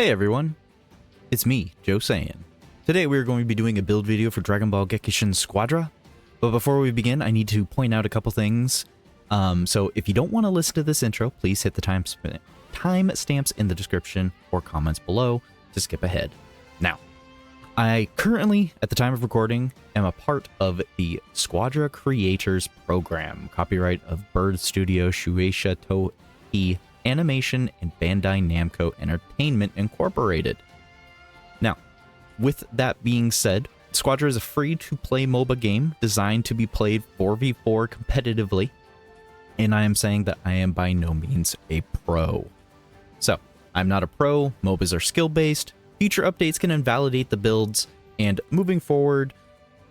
Hey everyone, it's me, Joe Saiyan. Today we're going to be doing a build video for Dragon Ball Gekishin Squadra, but before we begin I need to point out a couple things. So if you don't want to listen to this intro, please hit the timestamps in the description or comments below to skip ahead. Now, I currently, at the time of recording, am a part of the Squadra Creators Program, copyright of Bird Studio, SHUEISHA, TOEI, Animation, and Bandai Namco Entertainment Incorporated. Now, with that being said, Squadra is a free-to-play MOBA game designed to be played 4v4 competitively, and I am saying that I am by no means a pro. So, I'm not a pro, MOBAs are skill-based, future updates can invalidate the builds, and moving forward,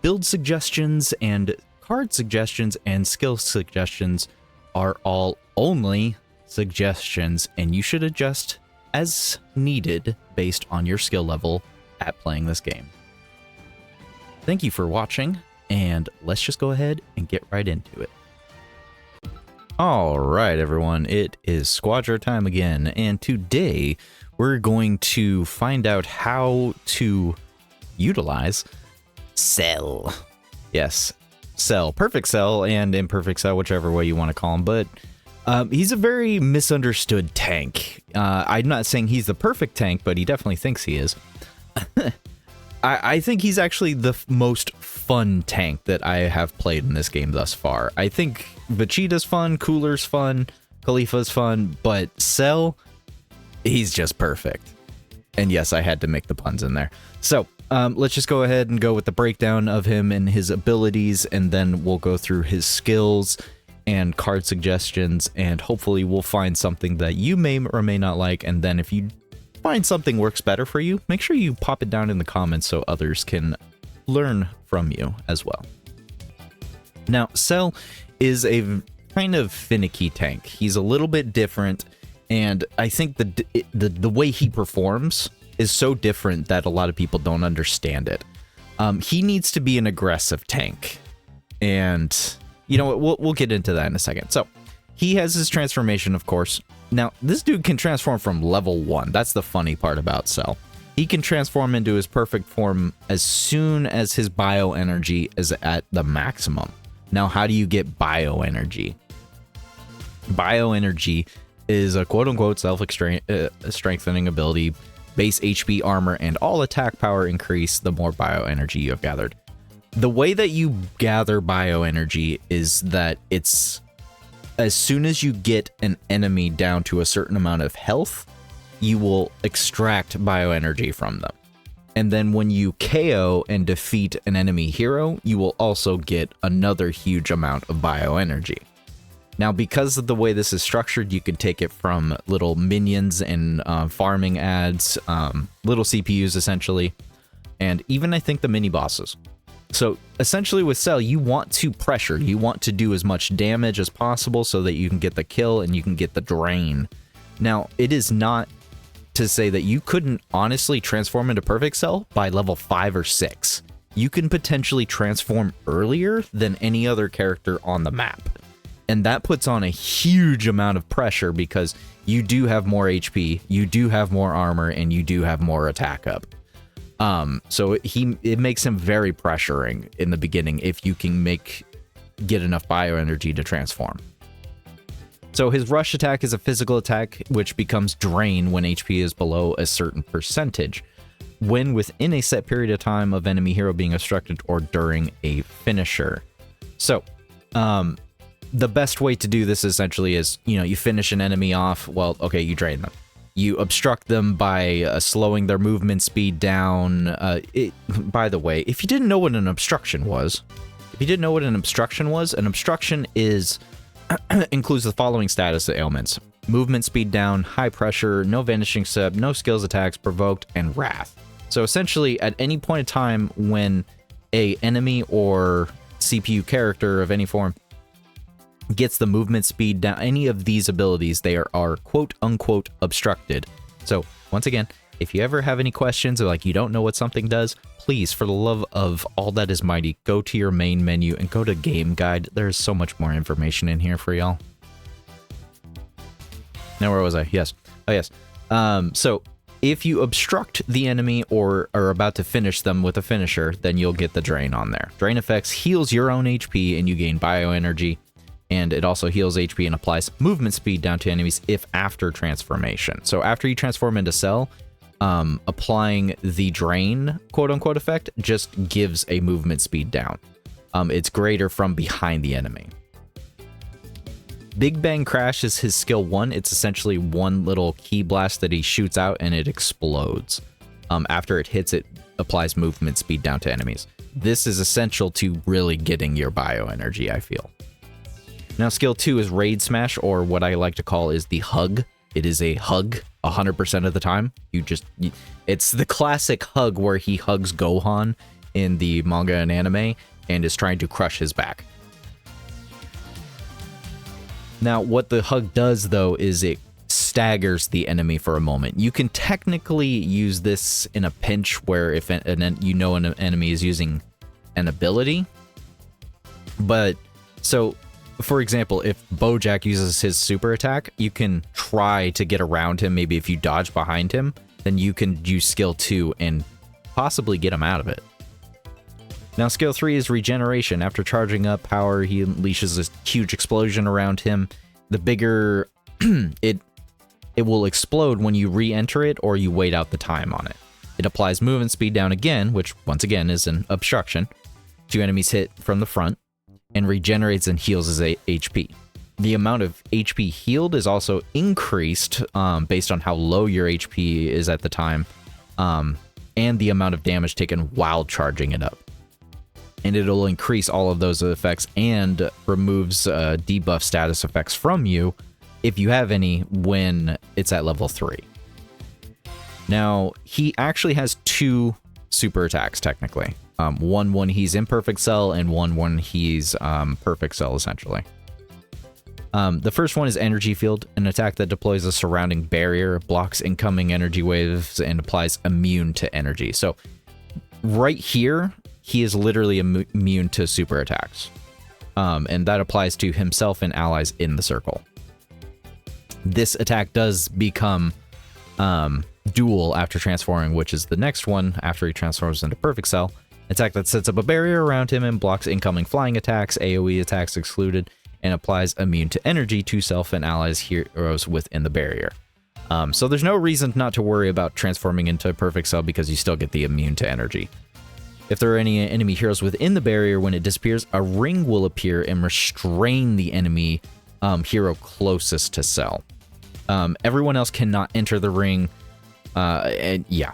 build suggestions and card suggestions and skill suggestions are all only suggestions, and you should adjust as needed based on your skill level at playing this game. Thank you for watching, and let's just go ahead and get right into it. Alright everyone, it is Squadra time again, and today we're going to find out how to utilize Cell. Yes, Cell. Perfect Cell and Imperfect Cell, whichever way you want to call him, but he's a very misunderstood tank. I'm not saying he's the perfect tank, but he definitely thinks he is. I think he's actually the most fun tank that I have played in this game thus far. I think Vegeta's fun, Cooler's fun, Khalifa's fun, but Cell, he's just perfect. And yes, I had to make the puns in there. So, let's just go ahead and go with the breakdown of him and his abilities, and then we'll go through his skills and card suggestions, and hopefully we'll find something that you may or may not like, and then if you find something works better for you, make sure you pop it down in the comments so others can learn from you as well. Now, Cell is a kind of finicky tank. He's a little bit different, and I think the way he performs is so different that a lot of people don't understand it. He needs to be an aggressive tank, and you know what, we'll get into that in a second. So, he has his transformation, of course. Now, this dude can transform from level 1. That's the funny part about Cell. He can transform into his perfect form as soon as his bioenergy is at the maximum. Now, how do you get bioenergy? Bioenergy is a quote-unquote self-strengthening ability. Base HP, armor, and all attack power increase the more bioenergy you have gathered. The way that you gather bioenergy is that it's as soon as you get an enemy down to a certain amount of health, you will extract bioenergy from them. And then when you KO and defeat an enemy hero, you will also get another huge amount of bioenergy. Now, because of the way this is structured, you can take it from little minions and farming ads, little CPUs essentially, and even I think the mini bosses. So essentially with Cell, you want to pressure, you want to do as much damage as possible so that you can get the kill and you can get the drain. Now, it is not to say that you couldn't honestly transform into Perfect Cell by level 5 or 6. You can potentially transform earlier than any other character on the map. And that puts on a huge amount of pressure because you do have more HP, you do have more armor, and you do have more attack up. So it makes him very pressuring in the beginning if you can get enough bioenergy to transform. So his rush attack is a physical attack which becomes drain when HP is below a certain percentage, when within a set period of time of enemy hero being obstructed or during a finisher. So, the best way to do this essentially is, you finish an enemy off, well, okay, you drain them. You obstruct them by slowing their movement speed down. By the way, if you didn't know what an obstruction was, an obstruction is includes the following status ailments: movement speed down, high pressure, no vanishing sub, no skills attacks, provoked, and wrath. So essentially, at any point in time when a enemy or CPU character of any form gets the movement speed down, any of these abilities, they are quote-unquote obstructed. So, once again, if you ever have any questions or like you don't know what something does, please, for the love of all that is mighty, go to your main menu and go to Game Guide. There's so much more information in here for y'all. Now, where was I? Yes. Oh, yes. So If you obstruct the enemy or are about to finish them with a finisher, then you'll get the drain on there. Drain effects heals your own HP and you gain bioenergy, and it also heals HP and applies movement speed down to enemies if after transformation. So after you transform into Cell, applying the drain quote-unquote effect just gives a movement speed down. It's greater from behind the enemy. Big Bang Crash is his skill 1. It's essentially one little ki blast that he shoots out and it explodes. After it hits, it applies movement speed down to enemies. This is essential to really getting your bioenergy, I feel. Now, skill 2 is Raid Smash, or what I like to call is the Hug. It is a hug 100% of the time. It's the classic hug where he hugs Gohan in the manga and anime and is trying to crush his back. Now, what the hug does, though, is it staggers the enemy for a moment. You can technically use this in a pinch where if an enemy is using an ability. But, so, for example, if Bojack uses his super attack, you can try to get around him. Maybe if you dodge behind him, then you can use skill 2 and possibly get him out of it. Now, skill 3 is Regeneration. After charging up power, he unleashes this huge explosion around him. The bigger it will explode when you re-enter it or you wait out the time on it. It applies movement speed down again, which once again is an obstruction, to enemies hit from the front, and regenerates and heals his HP. The amount of HP healed is also increased based on how low your HP is at the time, and the amount of damage taken while charging it up. And it'll increase all of those effects and removes debuff status effects from you, if you have any, when it's at level 3. Now, he actually has 2 super attacks, technically. One when he's in Perfect Cell, and one when he's Perfect Cell, essentially. The first one is Energy Field, an attack that deploys a surrounding barrier, blocks incoming energy waves, and applies immune to energy. So, right here, he is literally immune to super attacks. And that applies to himself and allies in the circle. This attack does become dual after transforming, which is the next one after he transforms into Perfect Cell. Attack that sets up a barrier around him and blocks incoming flying attacks, AoE attacks excluded, and applies immune to energy to self and allies heroes within the barrier. So there's no reason not to worry about transforming into Perfect Cell because you still get the immune to energy. If there are any enemy heroes within the barrier, when it disappears, a ring will appear and restrain the enemy hero closest to Cell. Everyone else cannot enter the ring, and yeah.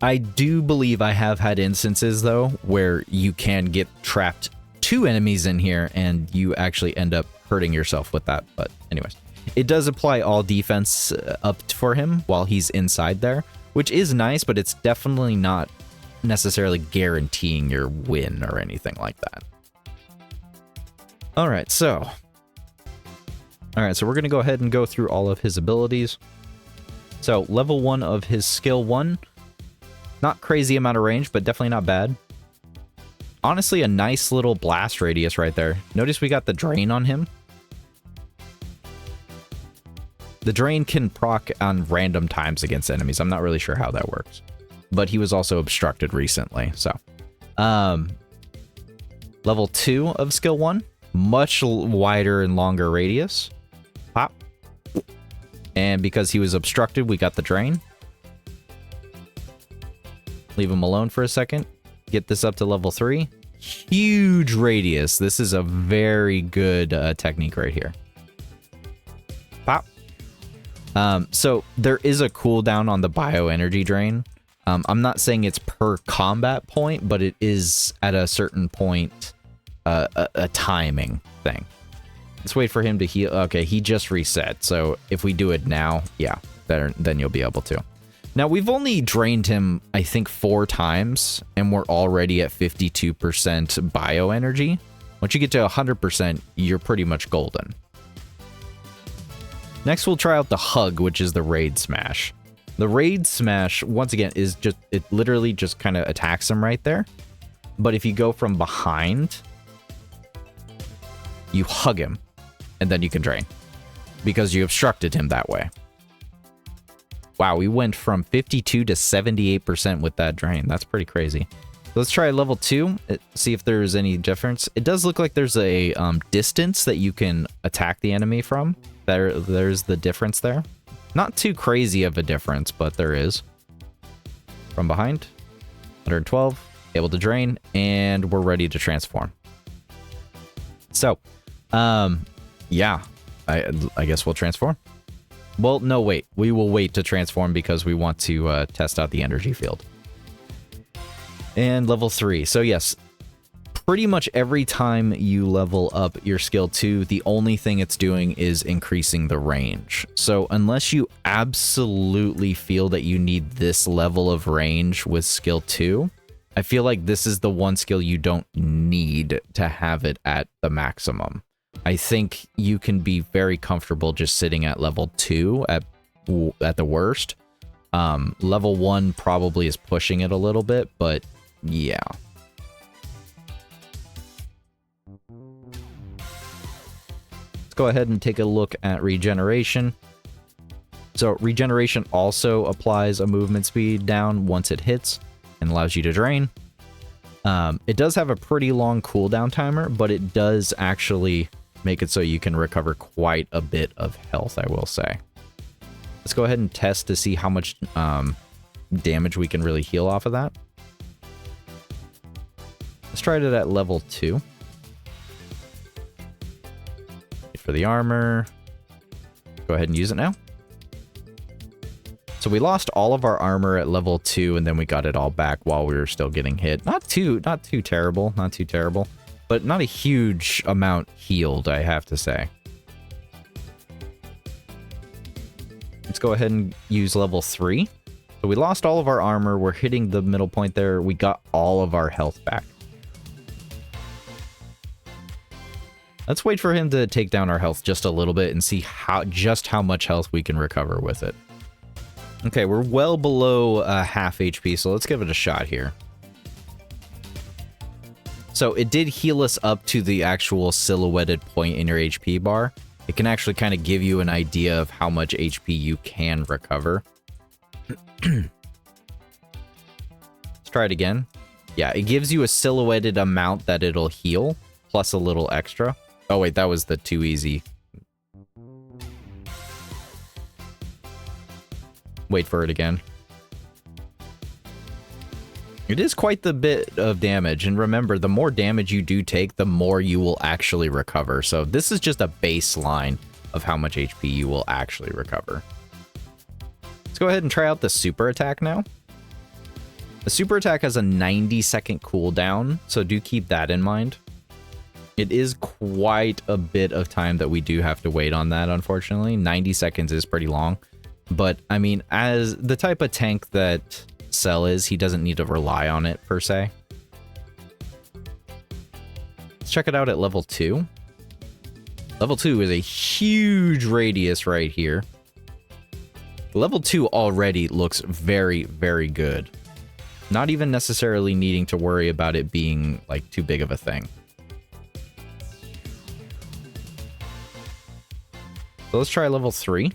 I do believe I have had instances, though, where you can get trapped 2 enemies in here and you actually end up hurting yourself with that. But anyways, it does apply all defense up for him while he's inside there, which is nice, but it's definitely not necessarily guaranteeing your win or anything like that. Alright, so we're going to go ahead and go through all of his abilities. So, level 1 of his skill 1, not crazy amount of range, but definitely not bad. Honestly, a nice little blast radius right there. Notice we got the drain on him. The drain can proc on random times against enemies. I'm not really sure how that works. But he was also obstructed recently, so. Level 2 of skill 1, much wider and longer radius. Pop. And because he was obstructed, we got the drain. Leave him alone for a second. Get this up to level 3. Huge radius. This is a very good technique right here. Pop. So there is a cooldown on the bioenergy drain. I'm not saying it's per combat point, but it is at a certain point a timing thing. Let's wait for him to heal. Okay, he just reset. So if we do it now, yeah, then you'll be able to. Now, we've only drained him, I think, 4 times, and we're already at 52% bioenergy. Once you get to 100%, you're pretty much golden. Next, we'll try out the Hug, which is the Raid Smash. The Raid Smash, once again, is just, it literally just kind of attacks him right there. But if you go from behind, you hug him, and then you can drain, because you obstructed him that way. Wow, we went from 52 to 78% with that drain. That's pretty crazy. Let's try level 2, see if there's any difference. It does look like there's a distance that you can attack the enemy from. There's the difference there. Not too crazy of a difference, but there is. From behind, 112, able to drain, and we're ready to transform. So, yeah, I guess we'll transform. Well, no, wait. We will wait to transform because we want to test out the energy field. And level 3. So yes, pretty much every time you level up your skill 2, the only thing it's doing is increasing the range. So unless you absolutely feel that you need this level of range with skill 2, I feel like this is the one skill you don't need to have it at the maximum. I think you can be very comfortable just sitting at level 2 at the worst. Level 1 probably is pushing it a little bit, but yeah. Let's go ahead and take a look at regeneration. So regeneration also applies a movement speed down once it hits and allows you to drain. It does have a pretty long cooldown timer, but it does actually make it so you can recover quite a bit of health, I will say. Let's go ahead and test to see how much damage we can really heal off of that. Let's try it at level 2. Wait for the armor. Go ahead and use it now. So we lost all of our armor at level 2, and then we got it all back while we were still getting hit. Not too terrible, not too terrible, but not a huge amount healed, I have to say. Let's go ahead and use level 3. So we lost all of our armor. We're hitting the middle point there. We got all of our health back. Let's wait for him to take down our health just a little bit and see just how much health we can recover with it. Okay, we're well below half HP, so let's give it a shot here. So it did heal us up to the actual silhouetted point in your HP bar. It can actually kind of give you an idea of how much HP you can recover. Let's try it again. Yeah, it gives you a silhouetted amount that it'll heal, plus a little extra. Oh wait, that was the too easy. Wait for it again. It is quite the bit of damage, and remember, the more damage you do take, the more you will actually recover. So this is just a baseline of how much HP you will actually recover. Let's go ahead and try out the super attack now. The super attack has a 90-second cooldown, so do keep that in mind. It is quite a bit of time that we do have to wait on that, unfortunately. 90 seconds is pretty long. But, I mean, as the type of tank that Cell is, he doesn't need to rely on it, per se. Let's check it out at level 2. Level 2 is a huge radius right here. Level 2 already looks very, very good. Not even necessarily needing to worry about it being, like, too big of a thing. So let's try level 3.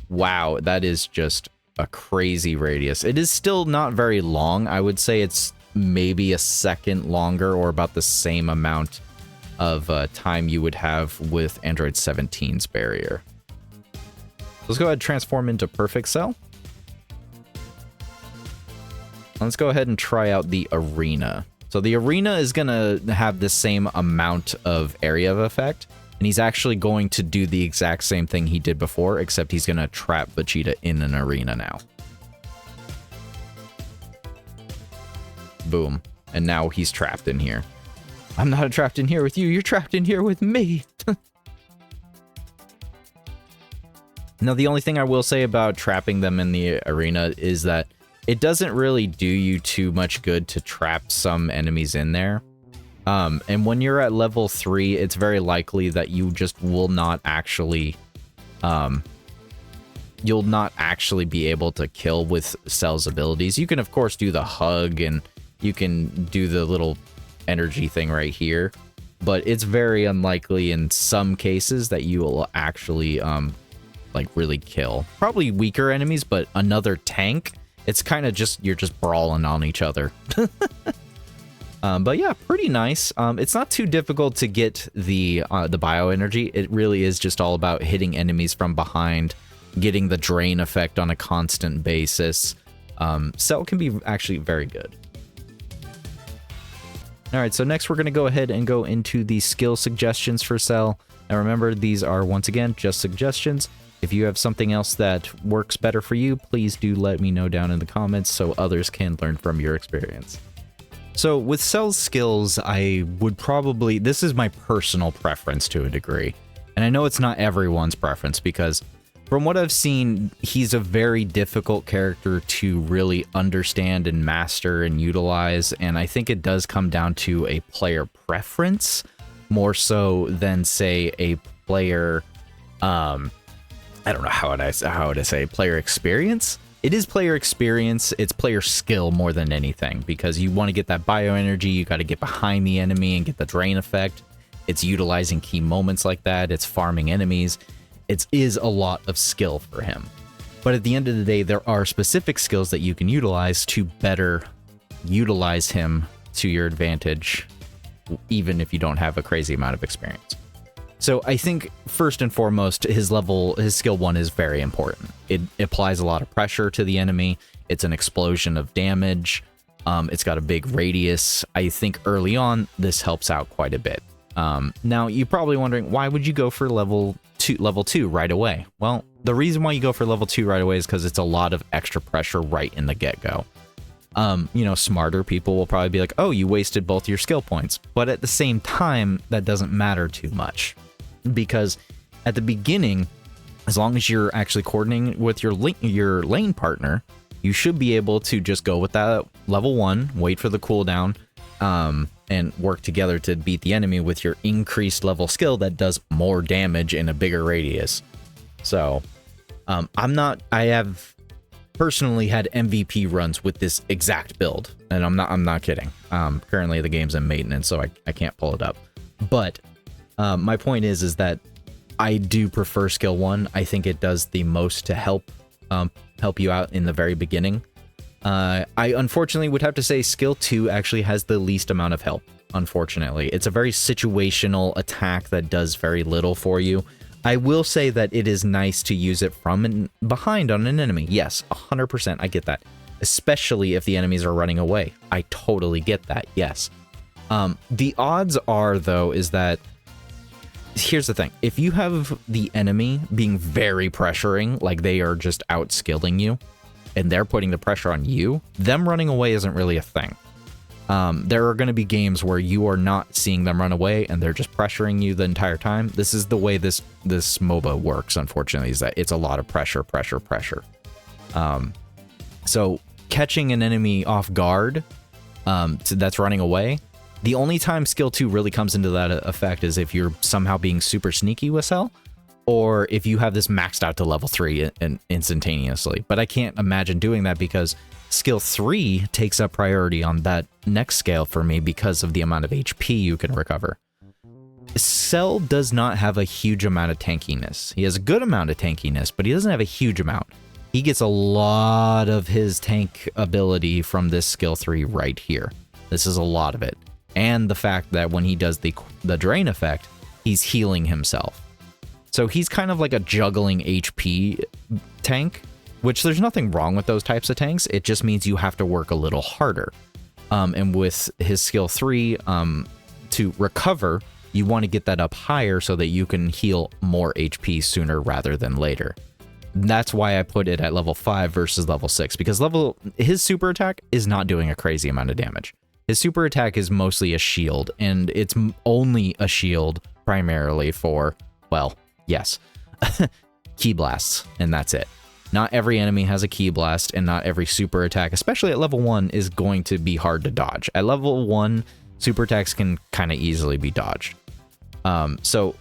Wow, that is just a crazy radius. It is still not very long. I would say it's maybe a second longer, or about the same amount of time you would have with Android 17's barrier. Let's go ahead and transform into Perfect Cell. Let's go ahead and try out the Arena. So the Arena is going to have the same amount of area of effect. And he's actually going to do the exact same thing he did before, except he's going to trap Vegeta in an arena now. Boom. And now he's trapped in here. I'm not trapped in here with you. You're trapped in here with me. Now, the only thing I will say about trapping them in the arena is that it doesn't really do you too much good to trap some enemies in there. And when you're at level 3, it's very likely that you just will not actually, you'll not actually be able to kill with Cell's abilities. You can, of course, do the hug, and you can do the little energy thing right here, but it's very unlikely in some cases that you will actually, like really kill. Probably weaker enemies, but another tank, it's kind of just, you're just brawling on each other. But yeah, pretty nice. It's not too difficult to get the bioenergy. It really is just all about hitting enemies from behind, getting the drain effect on a constant basis. Cell can be actually very good. All right, so next we're going to go ahead and go into the skill suggestions for Cell. Now remember, these are, once again, just suggestions. If you have something else that works better for you, please do let me know down in the comments so others can learn from your experience. So with Cell's skills, I would probably, this is my personal preference to a degree. And I know it's not everyone's preference because from what I've seen, he's a very difficult character to really understand and master and utilize. And I think it does come down to a player preference more so than, say, a player, I don't know how to say player experience. It is player experience, it's player skill more than anything, because you want to get that bioenergy, you got to get behind the enemy and get the drain effect. It's utilizing key moments like that, it's farming enemies. It is a lot of skill for him. But at the end of the day, there are specific skills that you can utilize to better utilize him to your advantage, even if you don't have a crazy amount of experience. So I think first and foremost, his skill 1 is very important. It applies a lot of pressure to the enemy. It's an explosion of damage. It's got a big radius. I think early on, this helps out quite a bit. Now, you're probably wondering, why would you go for level 2 right away? Well, the reason why you go for level 2 right away is because it's a lot of extra pressure right in the get-go. You know, smarter people will probably be like, oh, you wasted both your skill points. But at the same time, that doesn't matter too much. Because at the beginning, as long as you're actually coordinating with your lane partner, you should be able to just go with that level 1, wait for the cooldown, and work together to beat the enemy with your increased level skill that does more damage in a bigger radius. So, I have personally had MVP runs with this exact build, and I'm not kidding. Currently the game's in maintenance, so I can't pull it up. But my point is that I do prefer skill 1. I think it does the most to help you out in the very beginning. I unfortunately would have to say skill 2 actually has the least amount of help, unfortunately. It's a very situational attack that does very little for you. I will say that it is nice to use it from behind on an enemy. Yes, 100%, I get that. Especially if the enemies are running away. I totally get that, yes. The odds are, though, is that here's the thing. If you have the enemy being very pressuring, like they are just outskilling you, and they're putting the pressure on you, them running away isn't really a thing. There are going to be games where you are not seeing them run away, and they're just pressuring you the entire time. This is the way this MOBA works, unfortunately, is that it's a lot of pressure. So catching an enemy off guard that's running away, the only time skill 2 really comes into that effect is if you're somehow being super sneaky with Cell, or if you have this maxed out to level 3 and instantaneously. But I can't imagine doing that because skill 3 takes up priority on that next scale for me because of the amount of HP you can recover. Cell does not have a huge amount of tankiness. He has a good amount of tankiness, but he doesn't have a huge amount. He gets a lot of his tank ability from this skill 3 right here. This is a lot of it. And the fact that when he does the drain effect, he's healing himself. So he's kind of like a juggling HP tank, which there's nothing wrong with those types of tanks. It just means you have to work a little harder. And with his skill 3, to recover, you want to get that up higher so that you can heal more HP sooner rather than later. That's why I put it at level 5 versus level 6, because his super attack is not doing a crazy amount of damage. His super attack is mostly a shield, and it's only a shield primarily for, well, yes, key blasts, and that's it. Not every enemy has a key blast, and not every super attack, especially at level 1, is going to be hard to dodge. At level 1, super attacks can kind of easily be dodged. So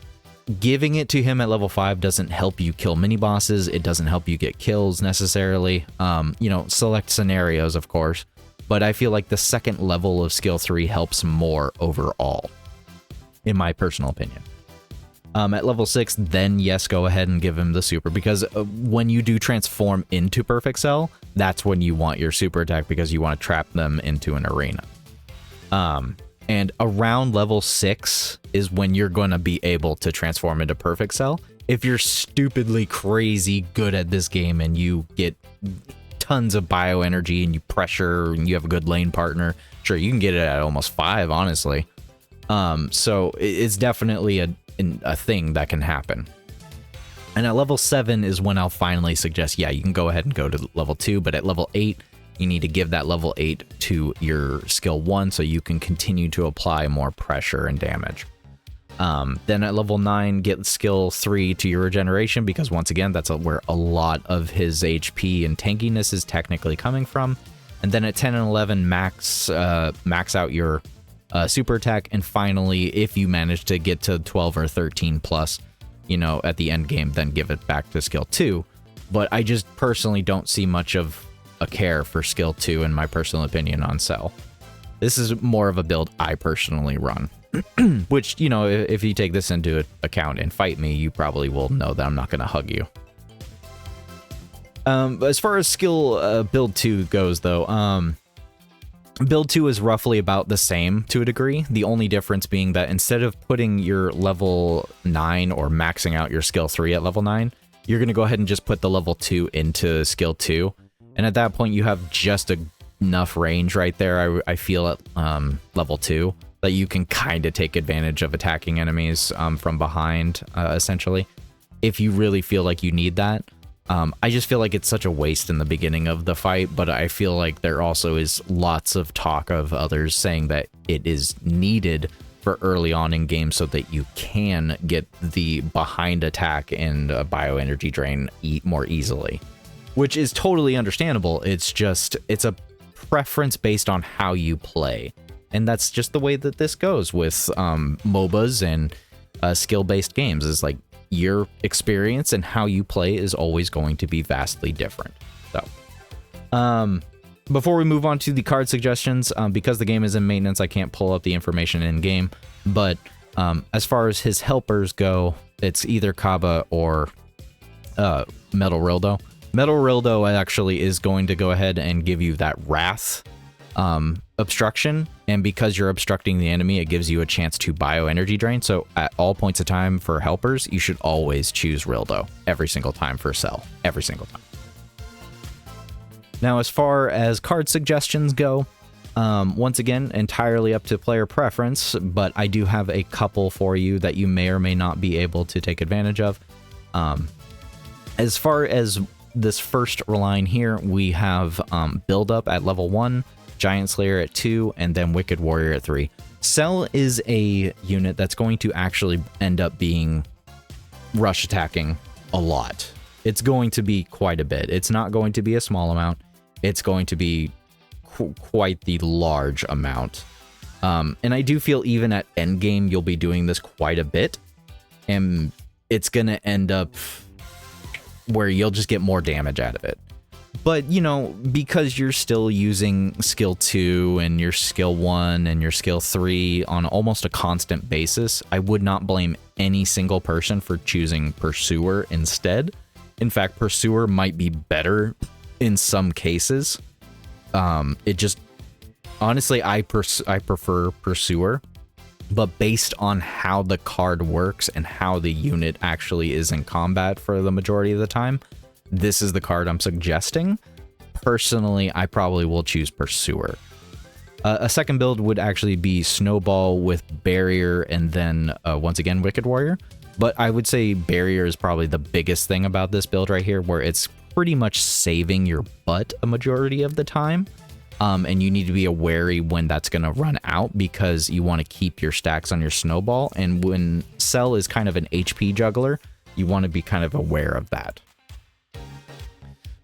giving it to him at level 5 doesn't help you kill mini bosses. It doesn't help you get kills necessarily. You know, select scenarios, of course. But I feel like the second level of skill 3 helps more overall, in my personal opinion. At level 6, then yes, go ahead and give him the super, because when you do transform into Perfect Cell, that's when you want your super attack, because you want to trap them into an arena. And around level 6 is when you're going to be able to transform into Perfect Cell. If you're stupidly crazy good at this game and you get tons of bioenergy and you pressure and you have a good lane partner, sure, you can get it at almost 5, honestly. So it's definitely a thing that can happen. And at level 7 is when I'll finally suggest, yeah, you can go ahead and go to level 2, but at level 8, you need to give that level 8 to your skill 1 so you can continue to apply more pressure and damage. Then at level 9, get skill 3 to your regeneration, because once again, that's where a lot of his HP and tankiness is technically coming from. And then at 10 and 11, max out your super attack. And finally, if you manage to get to 12 or 13 plus, you know, at the end game, then give it back to skill 2. But I just personally don't see much of a care for skill 2 in my personal opinion on Cell. This is more of a build I personally run. Which, you know, if you take this into account and fight me, you probably will know that I'm not going to hug you. As far as skill build 2 goes, though, build 2 is roughly about the same to a degree. The only difference being that instead of putting your level 9 or maxing out your skill 3 at level 9, you're going to go ahead and just put the level 2 into skill 2. And at that point, you have just enough range right there, I feel, at level 2, that you can kind of take advantage of attacking enemies from behind, essentially, if you really feel like you need that. I just feel like it's such a waste in the beginning of the fight, but I feel like there also is lots of talk of others saying that it is needed for early on in games so that you can get the behind attack and bioenergy drain more easily, which is totally understandable. It's a preference based on how you play. And that's just the way that this goes with MOBAs and skill-based games, is like your experience and how you play is always going to be vastly different. So, before we move on to the card suggestions, because the game is in maintenance, I can't pull up the information in-game, but as far as his helpers go, it's either Kaba or Metal Rildo. Metal Rildo actually is going to go ahead and give you that Wrath obstruction, and because you're obstructing the enemy, it gives you a chance to bioenergy drain. So at all points of time for helpers, you should always choose Rildo every single time for Cell, every single time. Now, as far as card suggestions go, once again, entirely up to player preference, but I do have a couple for you that you may or may not be able to take advantage of. As far as this first line here, we have Build Up at level 1, Giant Slayer at 2, and then Wicked Warrior at 3. Cell is a unit that's going to actually end up being rush attacking a lot. It's going to be quite a bit. It's not going to be a small amount. It's going to be quite the large amount. And I do feel even at endgame, you'll be doing this quite a bit. And it's going to end up where you'll just get more damage out of it. But, you know, because you're still using skill 2 and your skill 1 and your skill 3 on almost a constant basis, I would not blame any single person for choosing Pursuer instead. In fact, Pursuer might be better in some cases. It just, honestly, I prefer Pursuer, but based on how the card works and how the unit actually is in combat for the majority of the time, this is the card I'm suggesting. Personally, I probably will choose Pursuer. A second build would actually be Snowball with Barrier and then, once again, Wicked Warrior. But I would say Barrier is probably the biggest thing about this build right here, where it's pretty much saving your butt a majority of the time. And you need to be wary when that's going to run out, because you want to keep your stacks on your Snowball. And when Cell is kind of an HP juggler, you want to be kind of aware of that.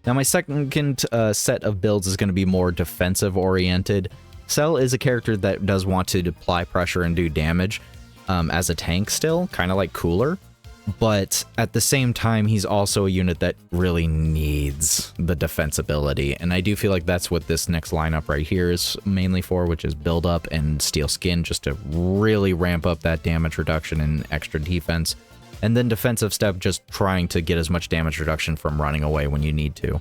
Now, my second set of builds is going to be more defensive oriented. Cell is a character that does want to apply pressure and do damage as a tank still, kind of like Cooler. But at the same time, he's also a unit that really needs the defensibility. And I do feel like that's what this next lineup right here is mainly for, which is Build Up and Steel Skin, just to really ramp up that damage reduction and extra defense. And then defensive step, just trying to get as much damage reduction from running away when you need to.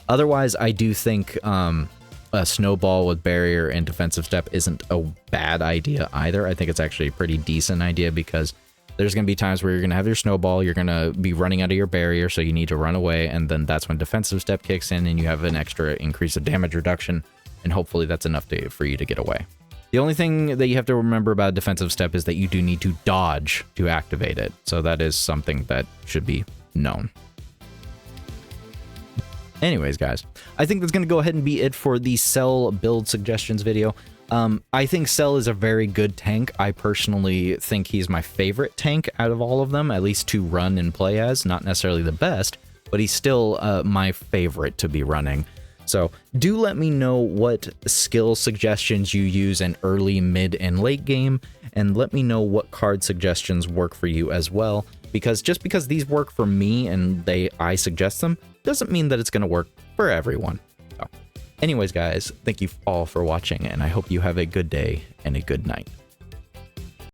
Otherwise, I do think a snowball with barrier and defensive step isn't a bad idea either. I think it's actually a pretty decent idea because there's going to be times where you're going to have your snowball, you're going to be running out of your barrier, so you need to run away, and then that's when defensive step kicks in and you have an extra increase of damage reduction, and hopefully that's enough for you to get away. The only thing that you have to remember about defensive step is that you do need to dodge to activate it, so that is something that should be known. Anyways, guys, I think that's going to go ahead and be it for the Cell build suggestions video. I think Cell is a very good tank. I personally think he's my favorite tank out of all of them, at least to run and play as. Not necessarily the best, but he's still my favorite to be running. So do let me know what skill suggestions you use in early, mid, and late game, and let me know what card suggestions work for you as well, because just because these work for me and I suggest them, doesn't mean that it's going to work for everyone. So, anyways, guys, thank you all for watching, and I hope you have a good day and a good night.